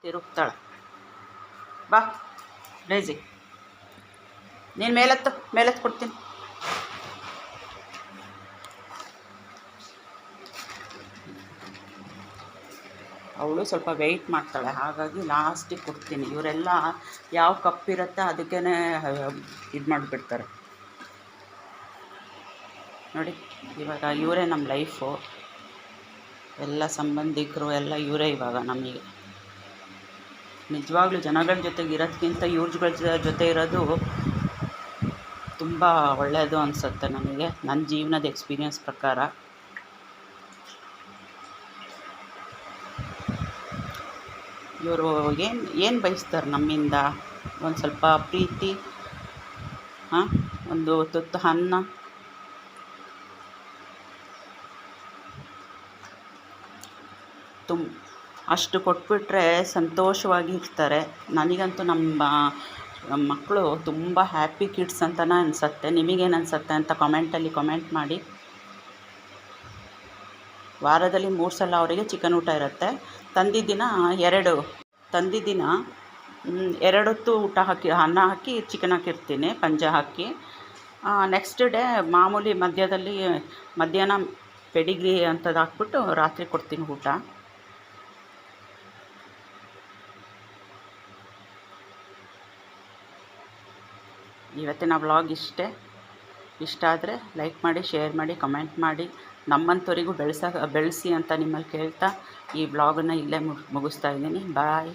ತಿರುಗ್ತಾಳೆ. ಬಾ ಡೈಸಿ, ನೀನು ಮೇಲೆತ್ತು ಕೊಡ್ತೀನಿ. ಅವಳು ಸ್ವಲ್ಪ ವೆಯ್ಟ್ ಮಾಡ್ತಾಳೆ, ಹಾಗಾಗಿ ಲಾಸ್ಟಿಗೆ ಕೊಡ್ತೀನಿ. ಇವರೆಲ್ಲ ಯಾವ ಕಪ್ಪಿರುತ್ತೆ ಅದಕ್ಕೇ ಇದು ಮಾಡಿಬಿಡ್ತಾರೆ ನೋಡಿ. ಇವಾಗ ಇವರೇ ನಮ್ಮ ಲೈಫು, ಎಲ್ಲ ಸಂಬಂಧಿಕರು ಎಲ್ಲ ಇವರೇ ಇವಾಗ ನಮಗೆ. ನಿಜವಾಗ್ಲೂ ಜನಗಳ ಜೊತೆಗೆ ಇರೋದಕ್ಕಿಂತ ಇವ್ರ ಜೊತೆ ಇರೋದು ತುಂಬ ಒಳ್ಳೆಯದು ಅನಿಸುತ್ತೆ ನನಗೆ, ನನ್ನ ಜೀವನದ ಎಕ್ಸ್ಪೀರಿಯನ್ಸ್ ಪ್ರಕಾರ. ಇವರು ಏನು ಬಯಸ್ತಾರೆ ನಮ್ಮಿಂದ? ಒಂದು ಸ್ವಲ್ಪ ಪ್ರೀತಿ, ಒಂದು ತುತ್ತು ಅನ್ನ, ಅಷ್ಟು ಕೊಟ್ಬಿಟ್ರೆ ಸಂತೋಷವಾಗಿ ಇರ್ತಾರೆ. ನನಗಂತೂ ನಮ್ಮ ಮಕ್ಕಳು ತುಂಬ ಹ್ಯಾಪಿ ಕಿಡ್ಸ್ ಅಂತಲೇ ಅನಿಸುತ್ತೆ. ನಿಮಗೇನು ಅನಿಸುತ್ತೆ ಅಂತ ಕಮೆಂಟಲ್ಲಿ ಕಮೆಂಟ್ ಮಾಡಿ. ವಾರದಲ್ಲಿ 3 ಸಲ ಅವರಿಗೆ ಚಿಕನ್ ಊಟ ಇರುತ್ತೆ. ತಂದಿದ್ದ ದಿನ 2 ಹೊತ್ತು ಊಟ ಹಾಕಿ, ಅನ್ನ ಹಾಕಿ ಚಿಕನ್ ಹಾಕಿರ್ತೀನಿ, ಪಂಜ ಹಾಕಿ. ನೆಕ್ಸ್ಟ್ ಡೇ ಮಾಮೂಲಿ ಮಧ್ಯಾಹ್ನ ಪೆಡಿಗ್ರಿ ಅಂಥದ್ದು ಹಾಕ್ಬಿಟ್ಟು ರಾತ್ರಿ ಕೊಡ್ತೀನಿ ಊಟ. ಇವತ್ತಿನ ವ್ಲಾಗ್ ಇಷ್ಟೇ. ಇಷ್ಟ ಆದರೆ ಲೈಕ್ ಮಾಡಿ, ಶೇರ್ ಮಾಡಿ, ಕಮೆಂಟ್ ಮಾಡಿ. ನಮ್ಮಂಥವರಿಗೂ ಬೆಳೆಸಿ ಅಂತ ನಿಮ್ಮಲ್ಲಿ ಕೇಳ್ತಾ ಈ ವ್ಲಾಗನ್ನು ಇಲ್ಲೇ ಮುಗಿಸ್ತಾ ಇದ್ದೀನಿ. ಬಾಯ್.